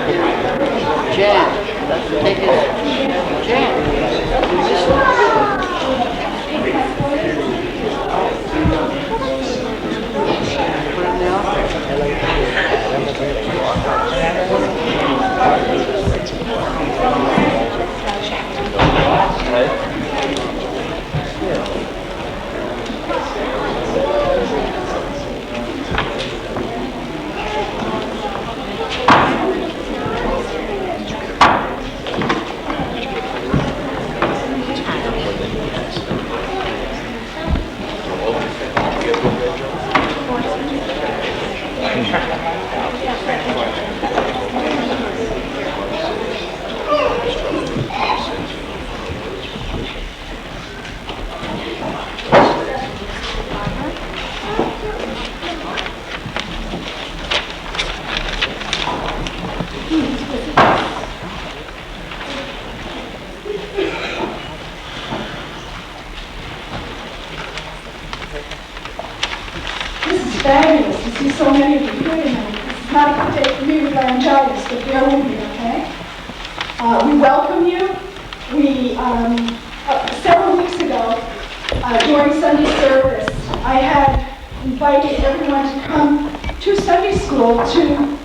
Jan, let's take it. Jan. Put it This is fabulous to see so many of you here tonight. This is not a good day for me with laryngitis, but bear with me, okay? We welcome you. We, several weeks ago, during Sunday service, I had invited everyone to come to Sunday school to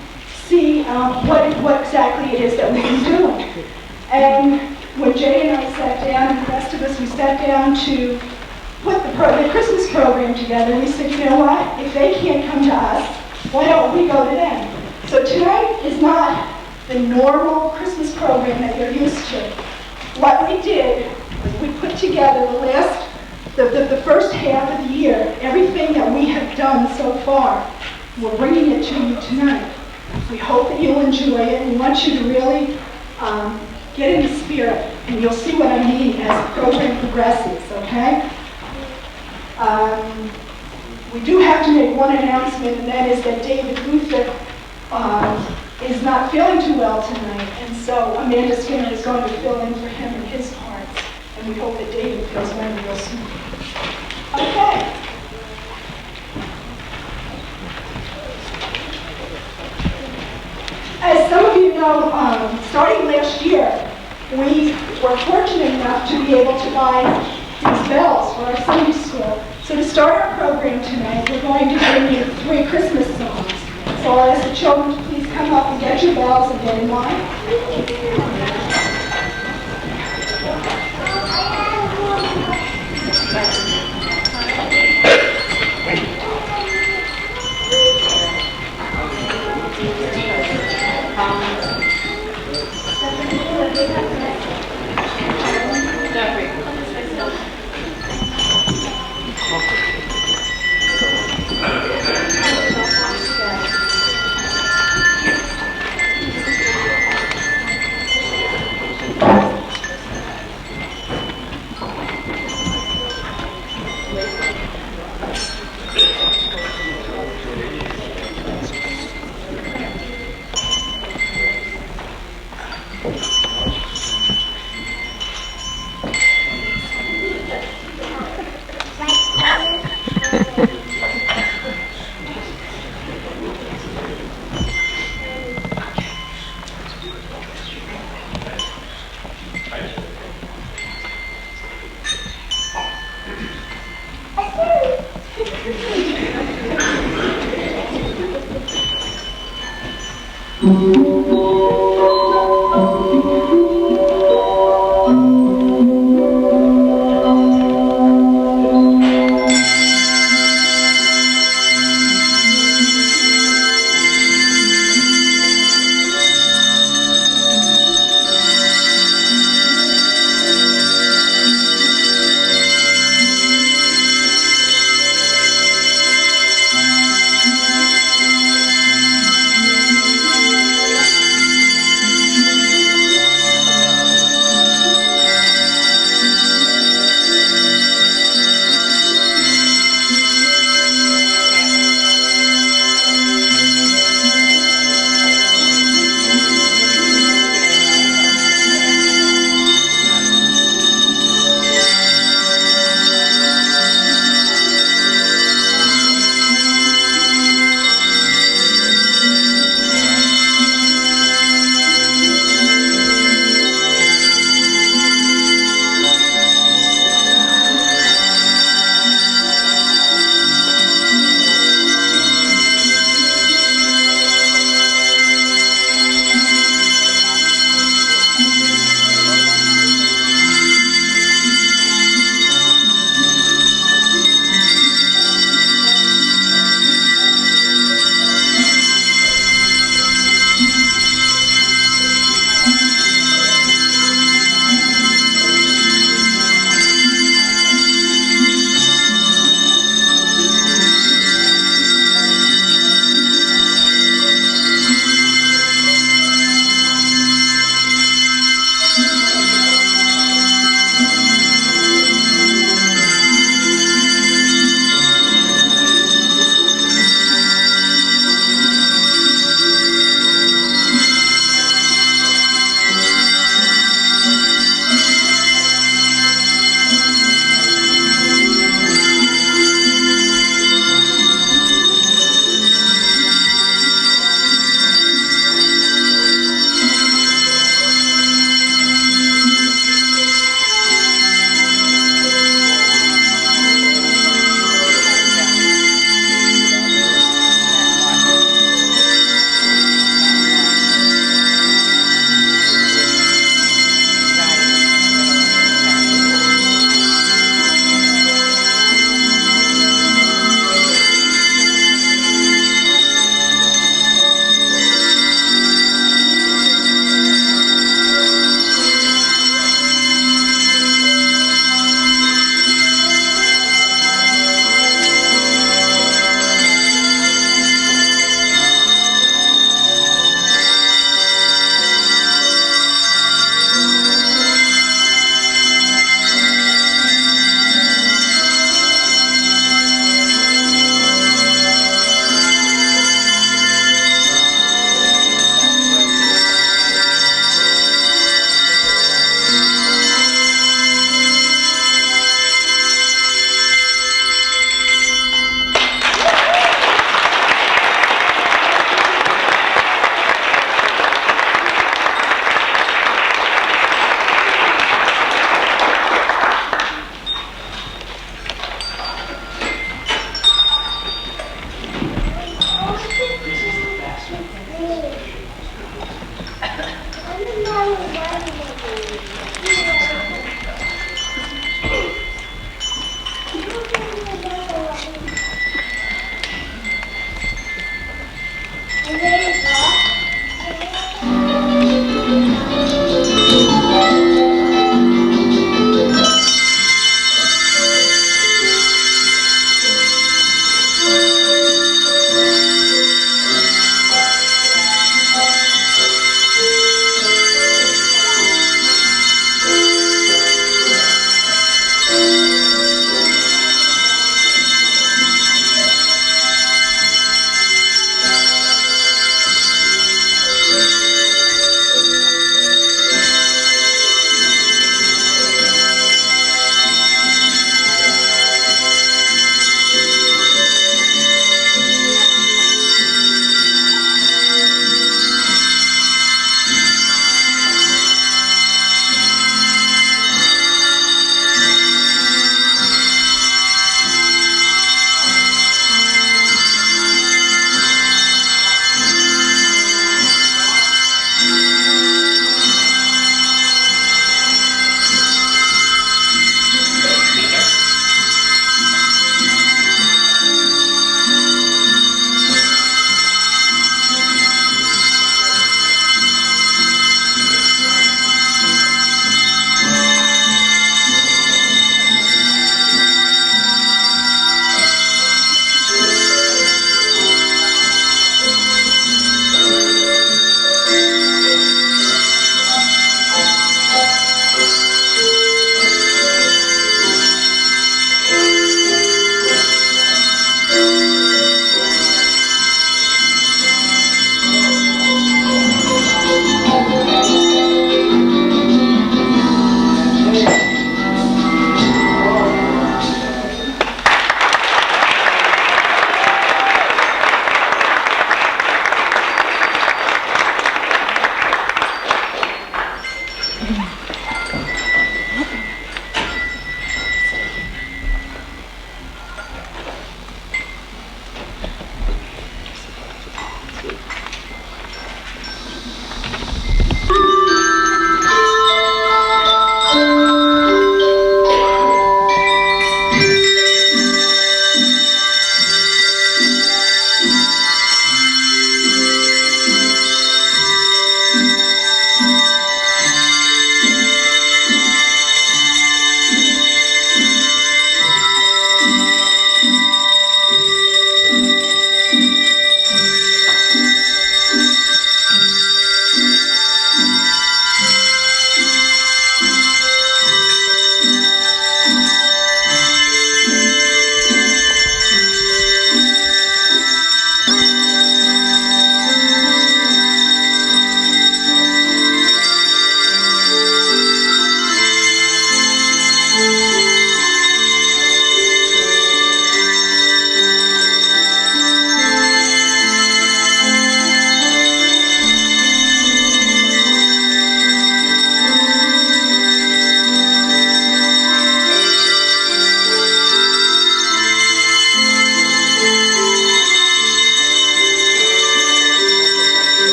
see what exactly it is that we've been doing. And when Jay and I sat down, and the rest of us, we sat down to put the Christmas program together, we said, you know what, if they can't come to us, why don't we go to them? So tonight is not the normal Christmas program that you're used to. What we did was we put together the first half of the year, everything that we have done so far. We're bringing it to you tonight. We hope that you'll enjoy it. We want you to really get in the spirit, and you'll see what I mean as the program progresses, okay? We do have to make one announcement, and that is that David Luther is not feeling too well tonight, and so Amanda Skinner is going to fill in for him in his part, and we hope that David feels better real soon. Okay. As some of you know, starting last year, we were fortunate enough to be able to buy these bells for our Sunday school. So to start our program tonight, we're going to bring you 3 Christmas songs. So I'll ask the children to please come up and get your bells and get in line.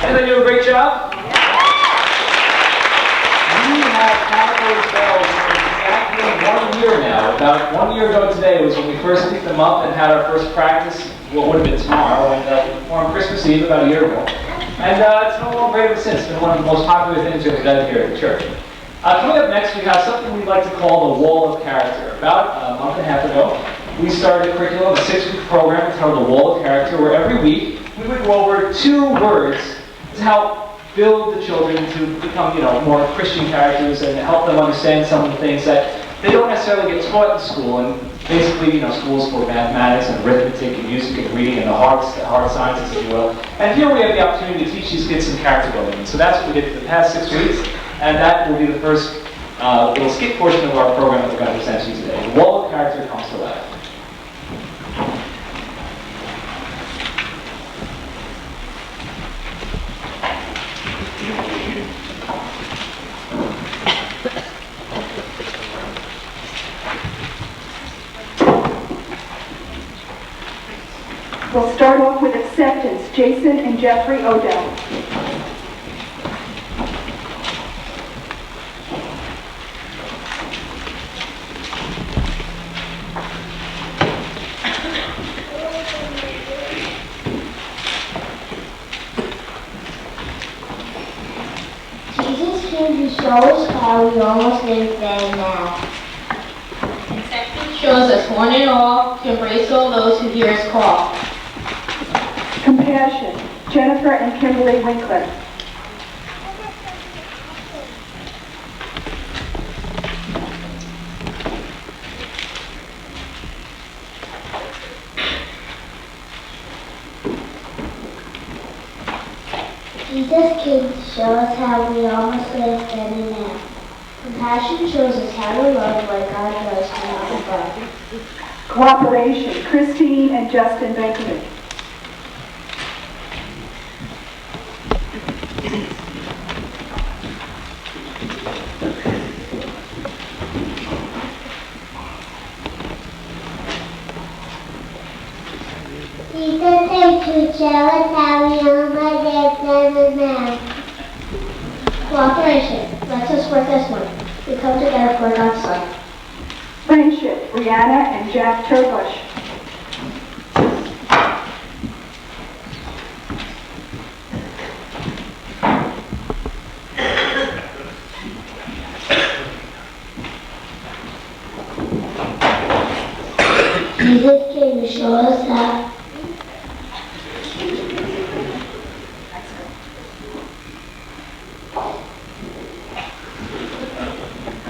Did I do a great job? We have category bells for exactly 1 year now. About 1 year ago today was when we first picked them up and had our first practice, what would have been tomorrow, and on Christmas Eve about a year ago. And it's no longer great ever since. It's been one of the most popular things we've done here at the church. Coming up next, we have something we'd like to call the Wall of Character. About a month and a half ago, we started a curriculum, a 6-week program entitled the Wall of Character, where every week we would go over 2 words to help build the children to become, more Christian characters and help them understand some of the things that they don't necessarily get taught in school, and basically, you know, schools for mathematics and arithmetic and music and reading and the hard sciences, if you will. And here we have the opportunity to teach these kids some character building. And so that's what we did for the past 6 weeks, and that will be the first little skit portion of our program that we're going to present to you today. The wall of character comes to life. We'll start off with acceptance. Jason and Jeffrey Odell. Jesus came to show us how we almost live then and now. Acceptance shows us one and all to embrace all those who hear his call. Compassion. Jennifer and Kimberly Winkler. Jesus came to show us how we almost live then and now. Compassion shows us how to love like God does from up above. Cooperation. Christine and Justin Benkovic. Jesus came to show us how we almost live then and now. Cooperation. Let's us work as one. We come together for God's Son. Friendship. Brianna and Jack Turbush. Jesus came to show us how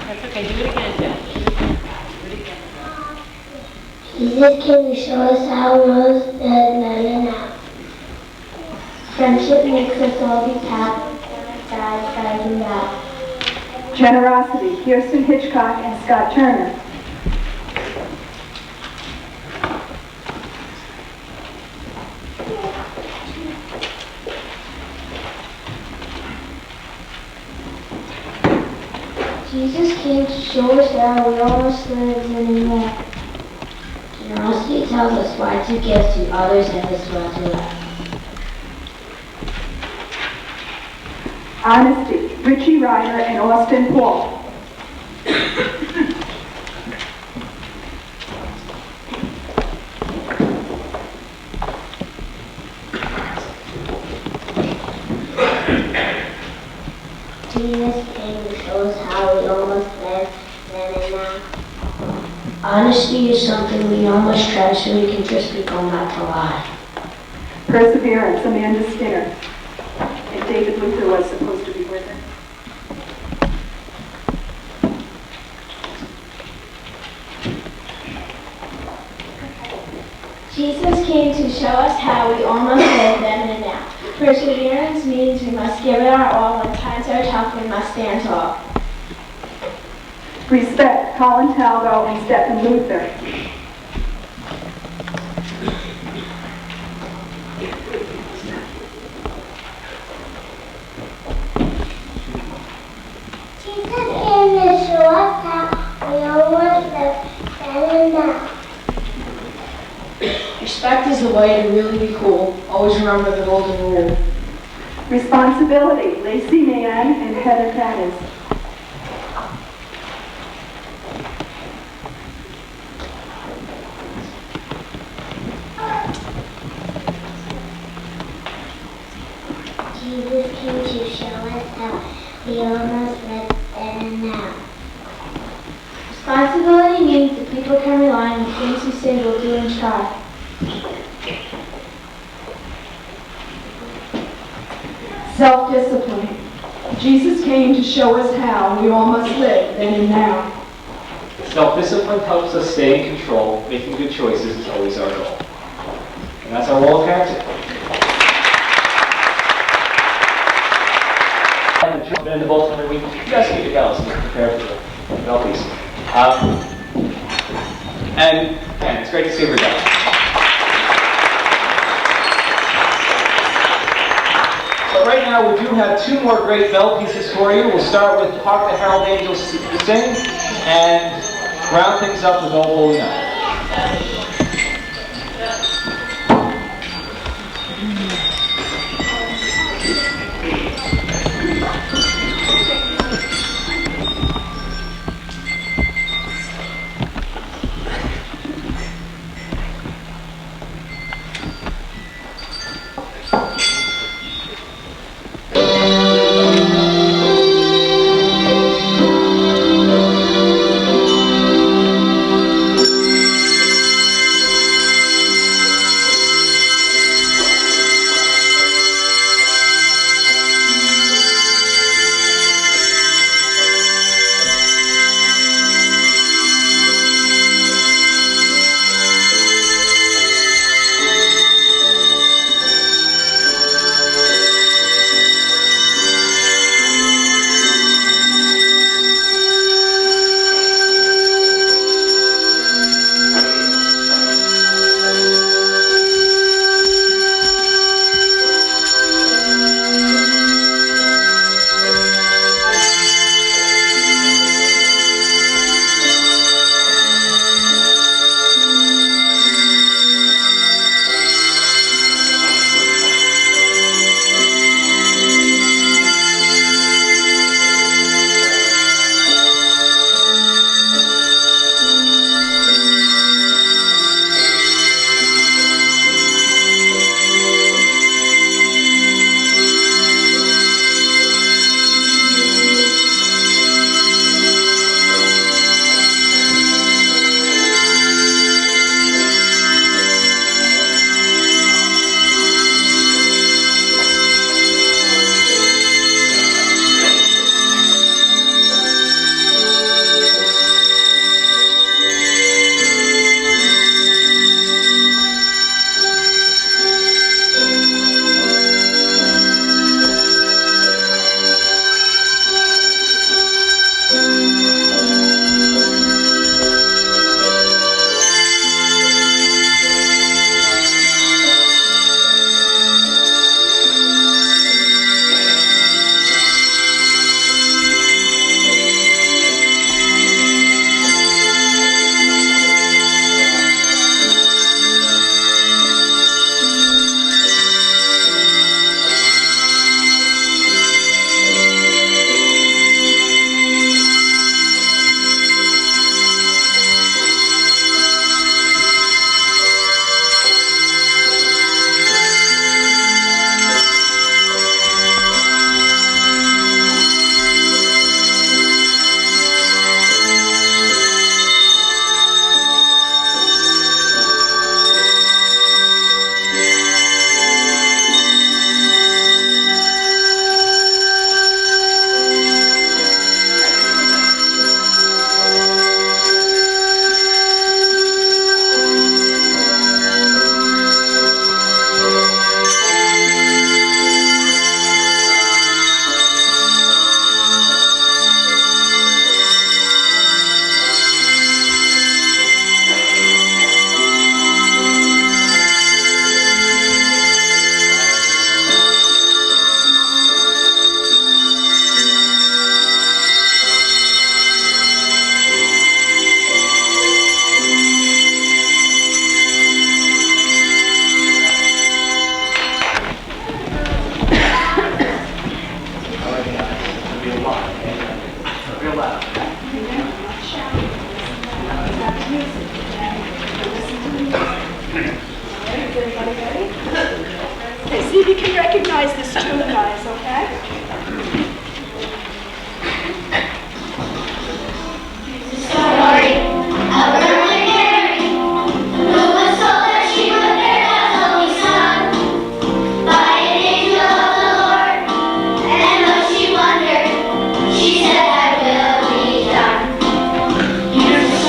That's okay, do it again, Jeff. Do it again. Jesus came to show us how we was then and now. Friendship makes us all be happy, satisfied, and loud. Generosity. Kirsten Hitchcock and Scott Turner. Jesus came to show us how we almost live in the world. Generosity tells us why to give to others and this world to love. Honesty. Richie Ryder and Austin Paul. Jesus came to show us how we almost live then and now. Honesty is something we almost try so we can trust people not to lie. Perseverance. Amanda Skinner. And David Luther was supposed to be with her. Jesus came to show us how we almost live then and now. Perseverance means we must give it our all. When times are tough, we must stand tall. Respect. Colin Talgo and Stephen Luther. Jesus came to show us how we almost live then and now. Respect is the way to really be cool. Always remember the golden rule. Responsibility. Lacey Mann and Heather Caddis. Jesus came to show us how we almost live then and now. Responsibility means that people can rely on the things you say will do and try. Self-discipline. Jesus came to show us how we all must live then and now. Self-discipline helps us stay in control. Making good choices is always our goal. And that's our wall of parenting. And the trip in the Baltimore week, you guys keep your bells and prepare for the bell piece. And it's great to see everybody. So right now we do have two more great bell pieces for you. We'll start with Hark the Herald Angels Sing and round things up with O Holy Night. See if you can recognize this tune, guys, okay? Story of Virgin Mary, who was told that she would bear a holy son by an angel of the Lord. And though she wondered, she said, "Thy will be done." Here's the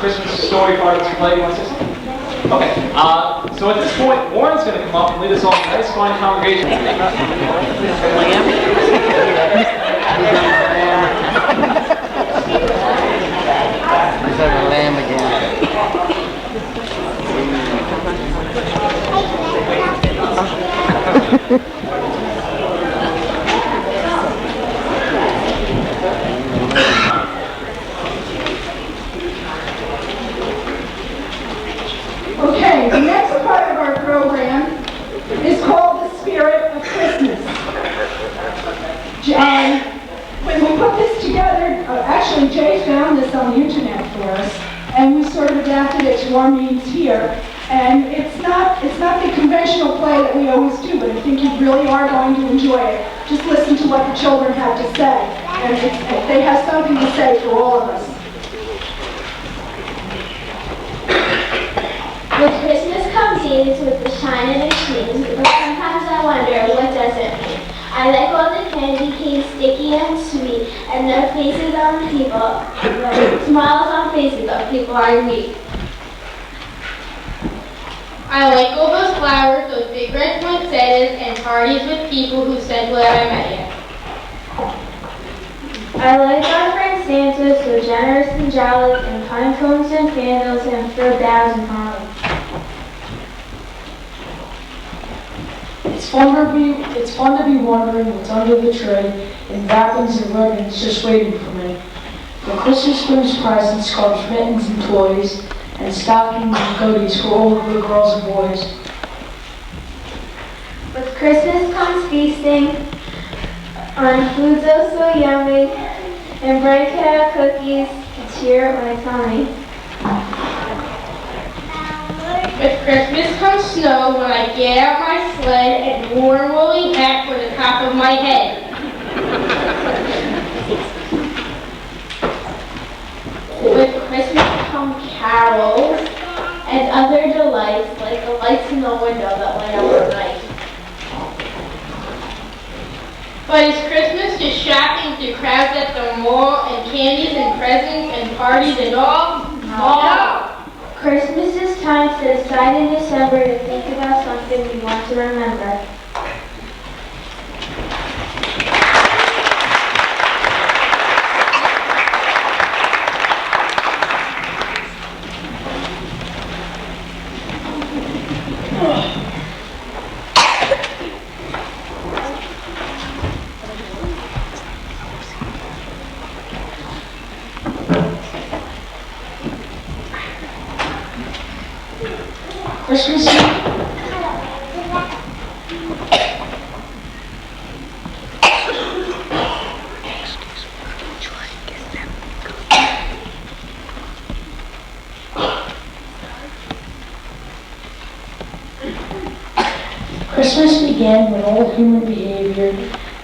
Christmas story part of this play. You want to say something? Okay. So at this point, Warren's going to come up and lead us all in a nice, fine congregation. He's like a lamb again. Okay, the next part of our program is called the Spirit of Christmas. When we put this together, actually Jay found this on the internet for us, and we sort of adapted it to our means here. And it's not the conventional play that we always do, but I think you really are going to enjoy it. Just listen to what the children have to say, and they have something to say for all of us. With Christmas comes Eves with the shine and the sheen, but sometimes I wonder, what does it mean? I like all the candy canes, sticky and sweet, and the faces on people, the smiles on faces of people I meet. I like all those flowers, those big red poinsettias, and parties with people who said glad I met you. I like our friend Santa, so generous and jolly, and pine cones and candles, and fur boughs and holly. It's fun to be wondering what's under the tree, and wrappings and ribbons just waiting for me. For Christmas brings presents, scarves, mittens, and toys, and stockings and goodies for all of the girls and boys. With Christmas comes feasting on foods oh so yummy, and bright cat cookies to cheer up my tummy. With Christmas comes snow when I get out my sled and warm woolly hat for the top of my head. With Christmas come carols and other delights like the lights in the window that light up at night. But is Christmas just shopping through crowds at the mall and candies and presents and parties and all? No! Christmas is time to set aside in December to think about something we want to remember. Christmas Eve. Christmas began when all human behavior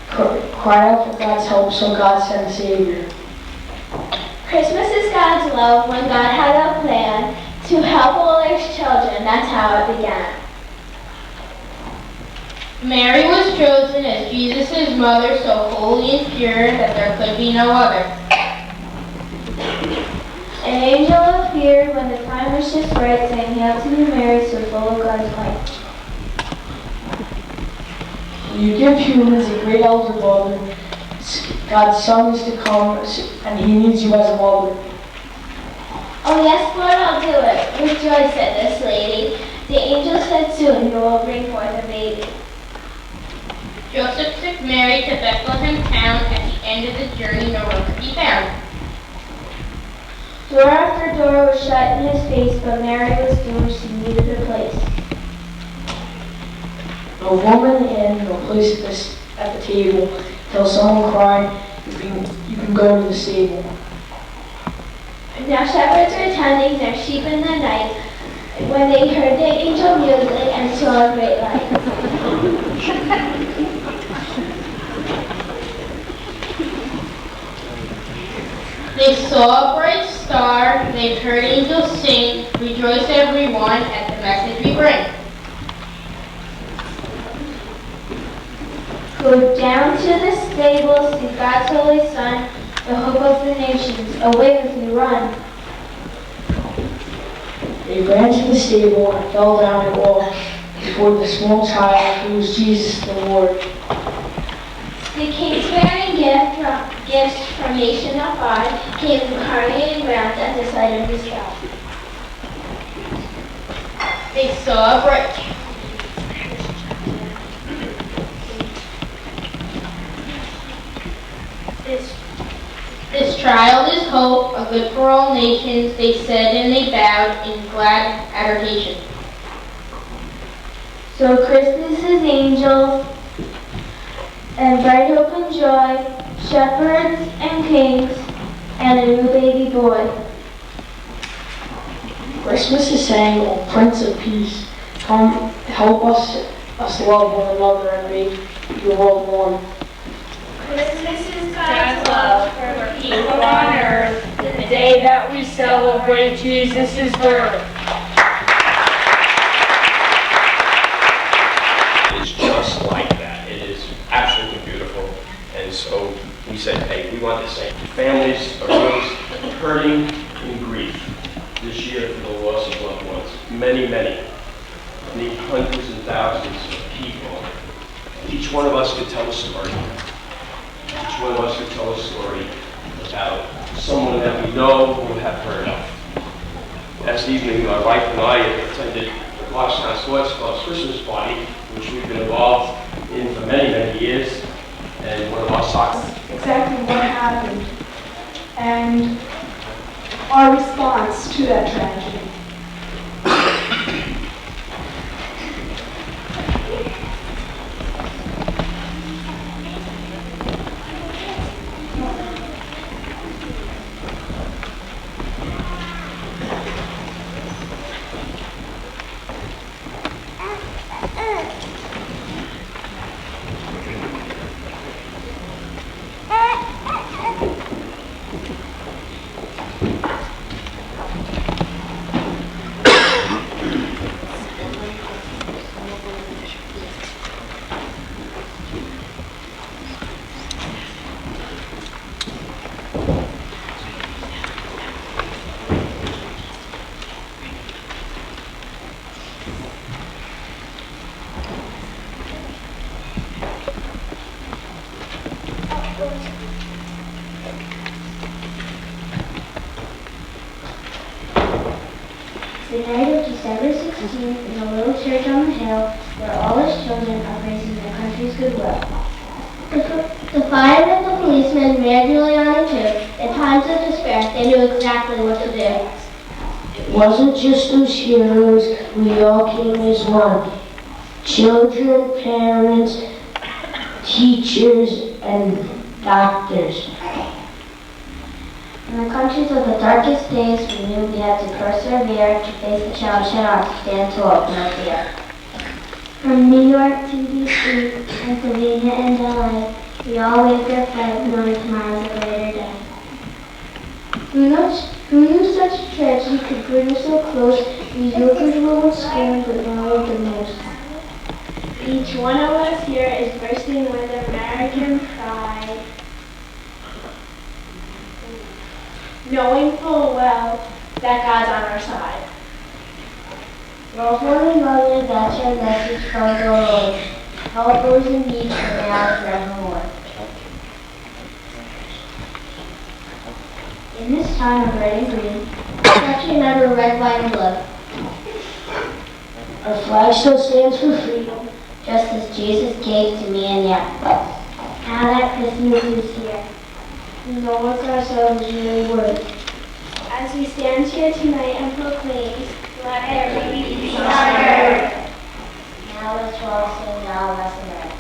cried out for God's help, so God sent a Savior. Christmas is God's love when God had a plan to help all his children. That's how it began. Mary was chosen as Jesus' mother, so holy and pure that there could be no other. An angel appeared when the time was just right, saying, "Hail to you, Mary, so full of God's light." You give humans a great elder brother. God's Son is to come, and He needs you as a mother. "Oh yes, Lord, I'll do it. With joy," said this lady. The angel said, "Soon you will bring forth a baby." Joseph took Mary to Bethlehem town. At the end of the journey, no one could be found. Door after door was shut in his face, but Mary was doomed. She needed a place. No woman in, no place at the table. Till someone cried, you can go to the stable. Now shepherds were tending their sheep in the night when they heard the angel music and saw a great light. They saw a bright star, they heard angels sing, rejoice everyone at the message we bring. Go down to the stable, see God's holy Son, the hope of the nations. Away with you, run. They ran to the stable and fell down in awe before the small child who was Jesus the Lord. The kings bearing gifts from nations afar came hurrying round at the sight of his child. They saw a bright This child is hope, a good for all nations, they said, and they bowed in glad adoration. So Christmas is angels and bright hope and joy, shepherds and kings, and a new baby boy. Christmas is saying, "O Prince of Peace, come help us love one another and make the world one." Christmas is God's love for people on earth, The day that we celebrate Jesus' birth. It's just like that. It is absolutely beautiful. And so we said, hey, we want the same. Families are those hurting in grief this year for the loss of loved ones. Many, many. Hundreds and thousands of people. Each one of us could tell a story. Each one of us could tell a story about someone that we know or have heard of. Last evening, my wife and I attended the Clarkstown Sports Club's Christmas party, which we've been involved in for many, many years, and one of our soccer. Exactly what happened and our response to that tragedy. The night of December 16th in a little church on the hill where all its children are praising the country's goodwill. The firemen and the policemen ran Giuliani too. In times of despair, they knew exactly what to do. It wasn't just those heroes, we all came as one. Children, parents, teachers, and doctors. In the countries of the darkest days, we knew we had to persevere to face the challenge head on, to stand tall, no fear. From New York to D.C., Pennsylvania, and LA, we all waved our flag knowing tomorrow's a greater day. Who knew such a tragedy could bring us so close? These workers were scared, but now the most. Each one of us here is bursting with American pride, knowing full well that God's on our side. Love one another, that's our message from the Lord. Help those in need from now and forevermore. In this time of red and green, let's remember red, white, and blue. Our flag still stands for freedom, just as Jesus gave to me and you. Now that Christmas is here, we know what ourselves really worth. As we stand here tonight and proclaim, let every peace on earth. Now let's all sing now lesson learned.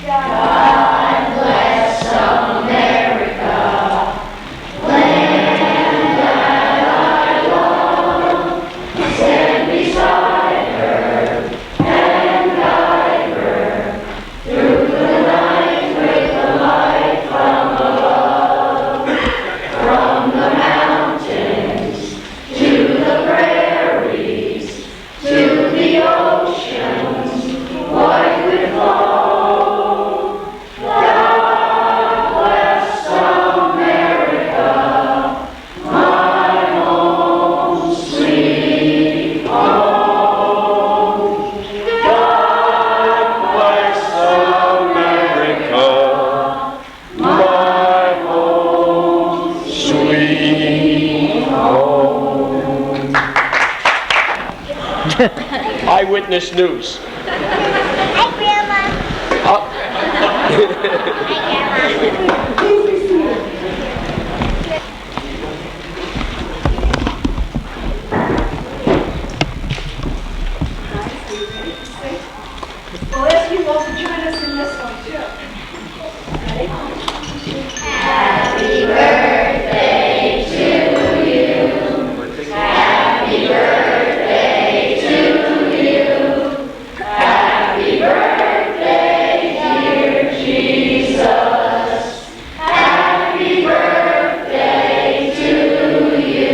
God bless America, land that I love. Stand beside her and guide her through the night with the light from above. From the mountains to the prairies to the oceans. Eyewitness News. Hi, Grandma. Please be seated. We'll ask you all to join us in this one, too. Ready? Happy birthday to you. Happy birthday to you. Happy birthday, dear Jesus. Happy birthday to you.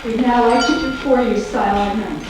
We'd now like to do for you silent hymns.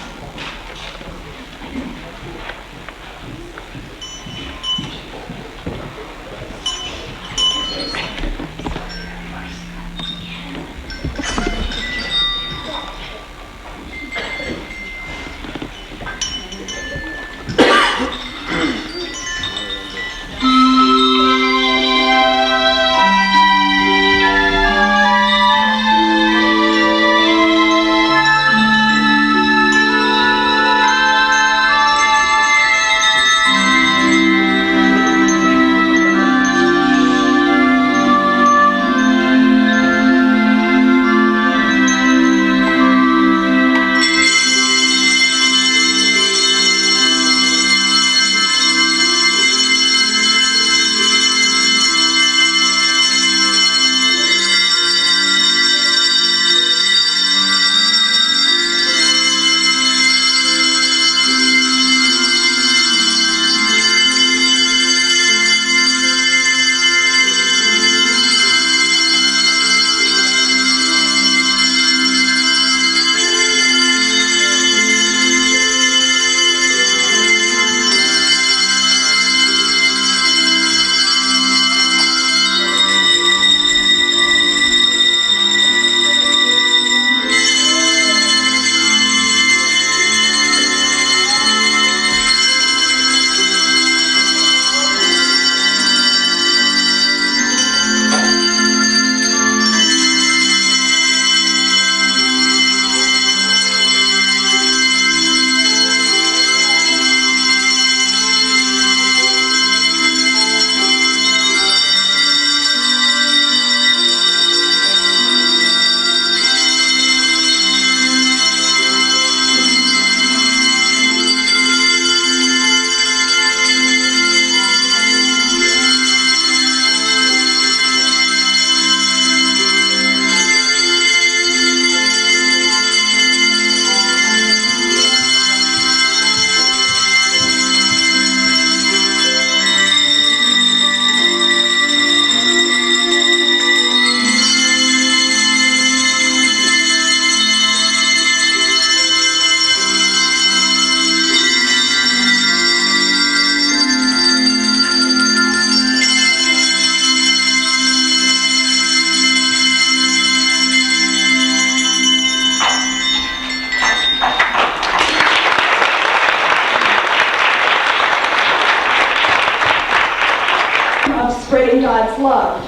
Spreading God's love.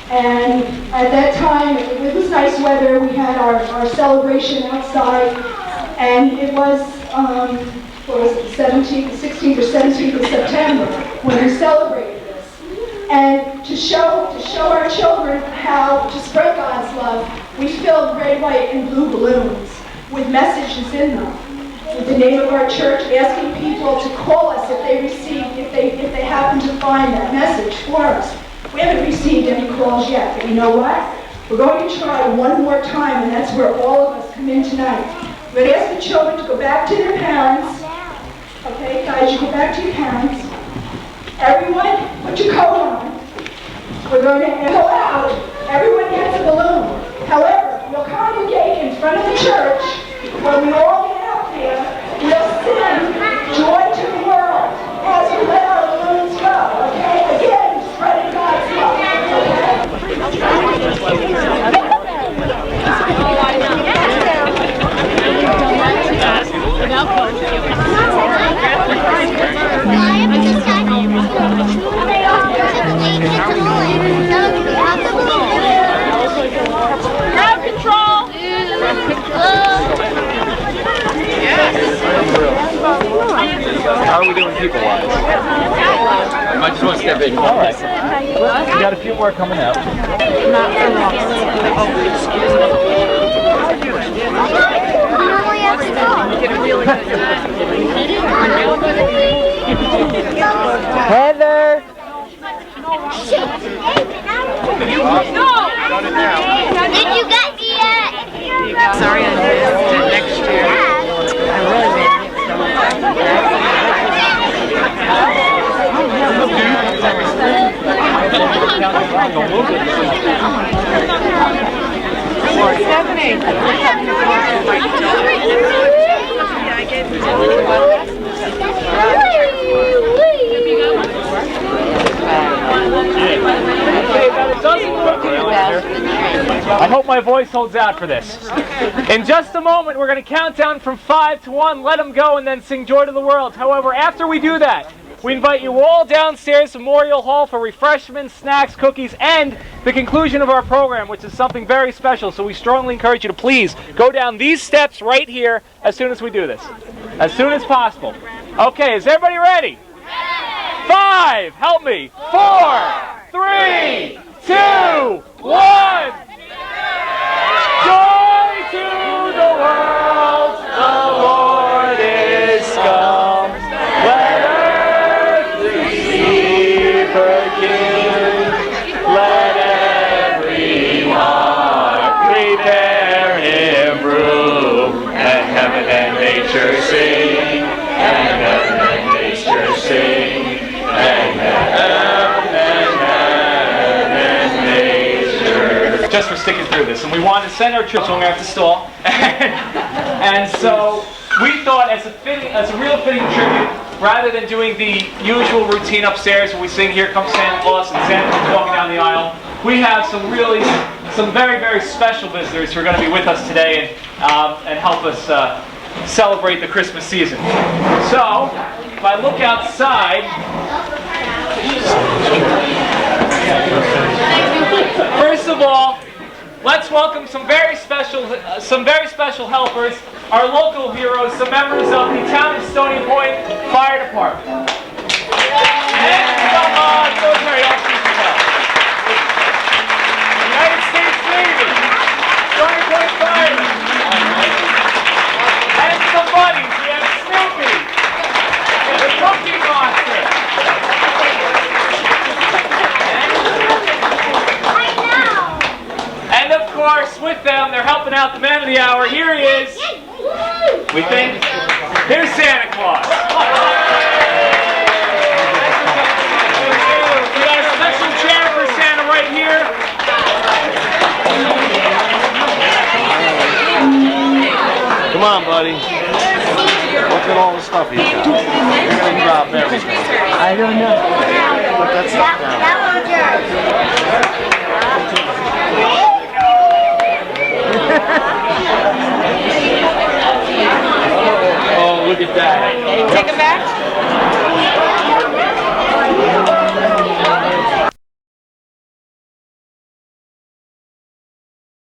And at that time, it was nice weather. We had our celebration outside, and it was, what was it, 16th or 17th of September when we celebrated this. And to show our children how to spread God's love, we filled red, white, and blue balloons with messages in them, with the name of our church, asking people to call us if they happen to find that message for us. We haven't received any calls yet, but you know what? We're going to try one more time, and that's where all of us come in tonight. We're going to ask the children to go back to their parents. Okay, guys, you go back to your parents. Everyone, put your coat on. We're going to go out. Everyone gets a balloon. However, we'll congregate in front of the church. When we all get out there, we'll sing Joy to the World as we let our balloons go, okay? Again, spreading God's love, Crowd control! How are we doing people-wise? I just want to step in. All right. We got a few more coming out. Heather! Did you get me yet? Sorry, I missed it next year. I really I hope my voice holds out for this. In just a moment, we're going to count down from 5 to 1, let them go, and then sing Joy to the World. However, after we do that, we invite you all downstairs to Memorial Hall for refreshments, snacks, cookies, and the conclusion of our program, which is something very special. So we strongly encourage you to please go down these steps right here as soon as we do this. As soon as possible. Okay, is everybody ready? 5, help me. 4, 3, 2, 1. Joy to the world, the Lord is come. Let earth receive her King. Let every heart prepare him room. And heaven and nature sing. And heaven and nature sing. And heaven and nature. Just for sticking through this, and we wanted to send our troops when we have to stall, and so we thought, as a real fitting tribute, rather than doing the usual routine upstairs where we sing "Here Comes Santa Claus" and Santa comes walking down the aisle, we have some very, very special visitors who are going to be with us today and help us celebrate the Christmas season. So, if I look outside. First of all, let's welcome some very special helpers, our local heroes, some members of the Town of Stony Point Fire Department. And some military officers as well. United States Navy, Stony Point Firemen, and some buddies. We have Snoopy, the Cookie Monster. And of course, with them, they're helping out the man of the hour. Here he is. We think. Here's Santa Claus. We got a special chair for Santa right here. Come on, buddy. Look at all the stuff you got. You're going to drop everything. I don't know. Put that stuff down. Oh, look at that. Take him back.